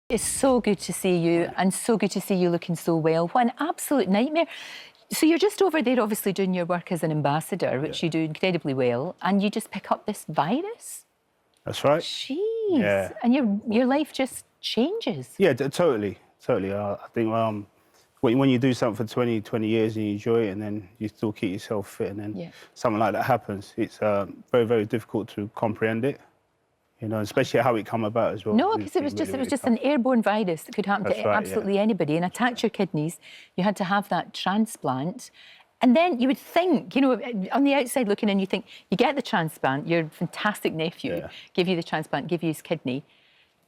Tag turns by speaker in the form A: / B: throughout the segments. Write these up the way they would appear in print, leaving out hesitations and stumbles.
A: It's so good to see you, and so good to see you looking so well. What an absolute nightmare. So you're just over there obviously doing your work as an ambassador, which you do incredibly well, and you just pick up this virus?
B: That's right.
A: Jeez.
B: Yeah.
A: And your life just changes.
B: Yeah, totally. I think when you do something for 20 years and you enjoy it and then you still keep yourself fit and then something like that happens, it's very, very difficult to comprehend it. You know, especially how it come about as well.
A: No, because it was just an airborne virus that could happen to absolutely anybody and attack your kidneys. You had to have that transplant. And then you would think, you know, on the outside looking in, you think, you get the transplant, your fantastic nephew give you the transplant, give you his kidney.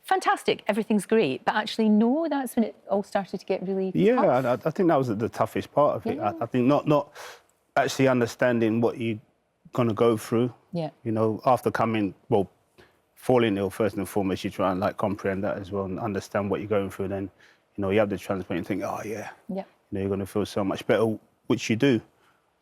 A: Fantastic, everything's great. But actually, no, that's when it all started to get really tough.
B: I think that was the toughest part of it. I think not actually understanding what you're going to go through.
A: Yeah.
B: You know, after falling ill, first and foremost, you try and comprehend that as well and understand what you're going through. Then, you know, you have the transplant and think, oh, you know, you're going to feel so much better, which you do.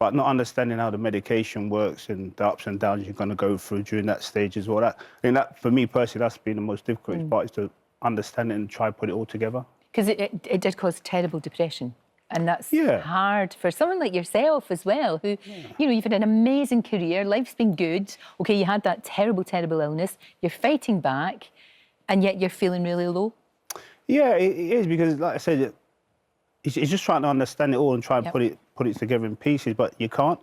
B: But not understanding how the medication works and the ups and downs you're going to go through during that stage as well. I think that, for me personally, that's been the most difficult part, is to understand it and try to put it all together. Because
A: it did cause terrible depression. And that's hard for someone like yourself as well, who, you know, you've had an amazing career, life's been good. OK, you had that terrible, terrible illness, you're fighting back, and yet you're feeling really low.
B: Yeah, it is, because, like I said, it's just trying to understand it all and try and put it together in pieces, but you can't.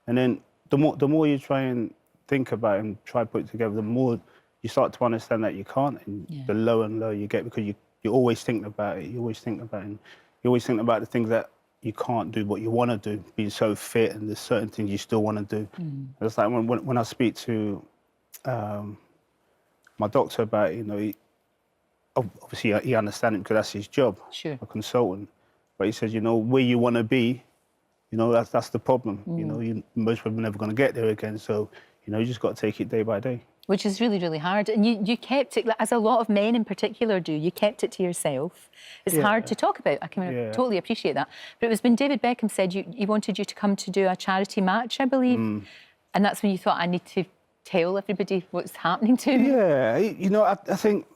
B: And then the more you try and think about it and try to put it together, the more you start to understand that you can't, and the lower and lower you get, because you're always thinking about it, you always think about it. And you always think about the things that you can't do, what you want to do, being so fit, and there's certain things you still want to do. It's like when I speak to my doctor about it, you know, obviously he understands it because that's his job, a consultant. But he says, you know, where you want to be, you know, that's the problem. You know, most people are never going to get there again. So, you know, you just got to take it day by day.
A: Which is really, really hard. And you kept it, as a lot of men in particular do, you kept it to yourself. It's hard to talk about. I can totally appreciate that. But it was when David Beckham said he wanted you to come to do a charity match, I believe. And that's when you thought, I need to tell everybody what's happening to me.
B: Yeah, you know, I think,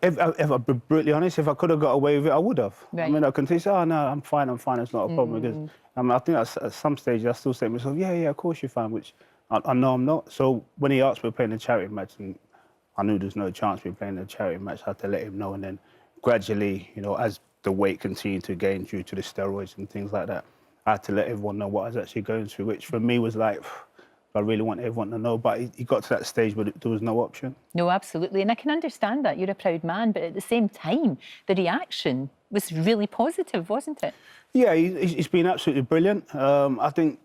B: if I'd be brutally honest, if I could have got away with it, I would have. I mean, I can say, oh, no, I'm fine, it's not a problem. Because I think at some stage, I still say to myself, yeah, of course you're fine, which I know I'm not. So when he asked me to play in a charity match, and I knew there's no chance of me playing in a charity match, I had to let him know. And then gradually, you know, as the weight continued to gain due to the steroids and things like that, I had to let everyone know what I was actually going through, which for me was like, I really want everyone to know. But he got to that stage where there was no option.
A: No, absolutely. And I can understand that. You're a proud man. But at the same time, the reaction was really positive, wasn't it?
B: Yeah, he's been absolutely brilliant. I think,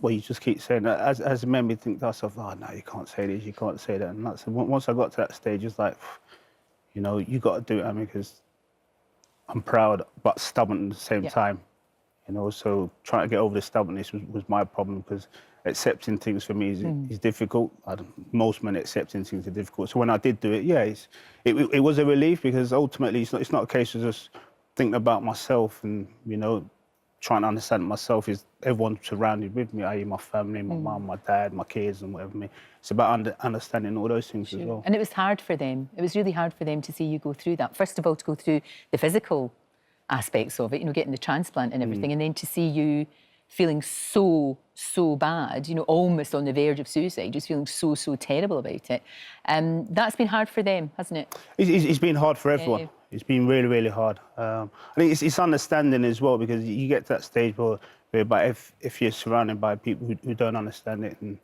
B: well, you just keep saying that. As men, we think to ourselves, oh, no, you can't say this, you can't say that. And once I got to that stage, it's like, you know, you got to do it, I mean, because I'm proud but stubborn at the same time. You know, so trying to get over the stubbornness was my problem, because accepting things for me is difficult. Most men accepting things are difficult. So when I did do it, it was a relief, because ultimately it's not a case of just thinking about myself and, you know, trying to understand myself. Is everyone surrounded with me, i.e. my family, my mum, my dad, my kids and whatever. It's about understanding all those things as well.
A: And it was hard for them. It was really hard for them to see you go through that. First of all, to go through the physical aspects of it, you know, getting the transplant and everything, and then to see you feeling so bad, you know, almost on the verge of suicide, just feeling so terrible about it. That's been hard for them, hasn't it?
B: It's been hard for everyone. It's been really, really hard. I think it's understanding as well, because you get to that stage where if you're surrounded by people who don't understand it, and,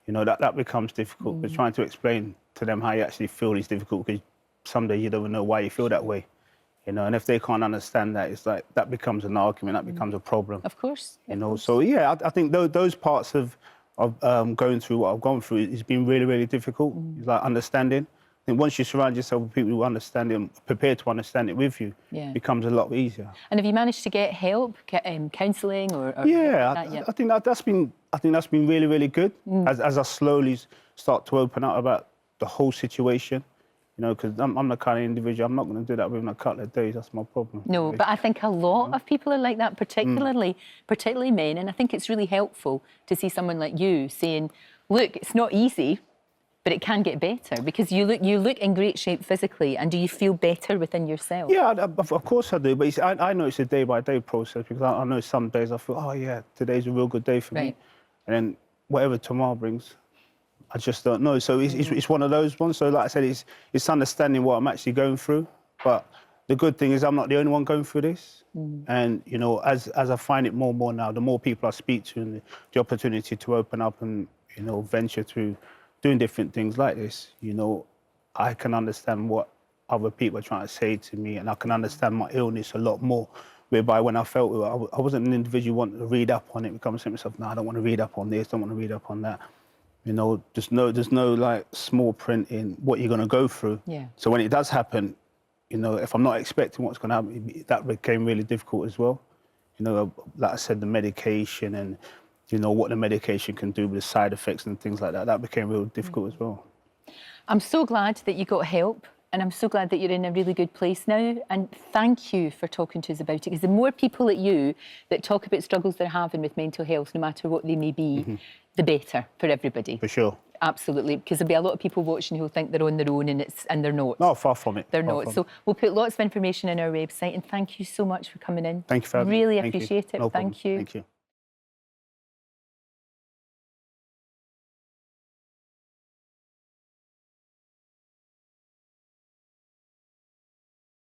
B: you know, that becomes difficult. But trying to explain to them how you actually feel is difficult, because some days you don't know why you feel that way. You know, and if they can't understand that, it's like that becomes an argument, that becomes a problem.
A: Of course.
B: You know, so yeah, I think those parts of going through what I've gone through, it's been really, really difficult. It's like understanding. I think once you surround yourself with people who understand it and prepared to understand it with you, it becomes a lot easier.
A: And have you managed to get help, counselling, or
B: I think that's been really, really good. As I slowly start to open up about the whole situation. You know, because I'm the kind of individual, I'm not going to do that within a couple of days. That's my problem.
A: No, but I think a lot of people are like that, particularly men. And I think it's really helpful to see someone like you saying, look, it's not easy, But it can get better because you look in great shape physically, and do you feel better within yourself?
B: Yeah, of course I do. But I know it's a day-by-day process because I know some days I feel, oh yeah, today's a real good day for me. And then whatever tomorrow brings, I just don't know. So it's one of those ones. So like I said, it's understanding what I'm actually going through. But the good thing is I'm not the only one going through this. And, you know, as I find it more and more now, the more people I speak to and the opportunity to open up and, you know, venture through doing different things like this, you know, I can understand what other people are trying to say to me, and I can understand my illness a lot more, whereby when I felt it, I wasn't an individual wanting to read up on it, become saying to myself, no, I don't want to read up on this, don't want to read up on that. You know, there's no like small print in what you're going to go through.
A: Yeah.
B: So when it does happen, you know, if I'm not expecting what's going to happen, that became really difficult as well. You know, like I said, the medication and, you know, what the medication can do with the side effects and things like that, that became real difficult as well.
A: I'm so glad that you got help, and I'm so glad that you're in a really good place now. And thank you for talking to us about it, because the more people like you that talk about struggles they're having with mental health, no matter what they may be, the better for everybody.
B: For sure.
A: Absolutely, because there'll be a lot of people watching who'll think they're on their own, and they're not.
B: No, far from it.
A: They're not. So we'll put lots of information on our website, and thank you so much for coming in.
B: Thank you for having me.
A: Really appreciate it.
B: No problem.
A: Thank you.
B: Thank you.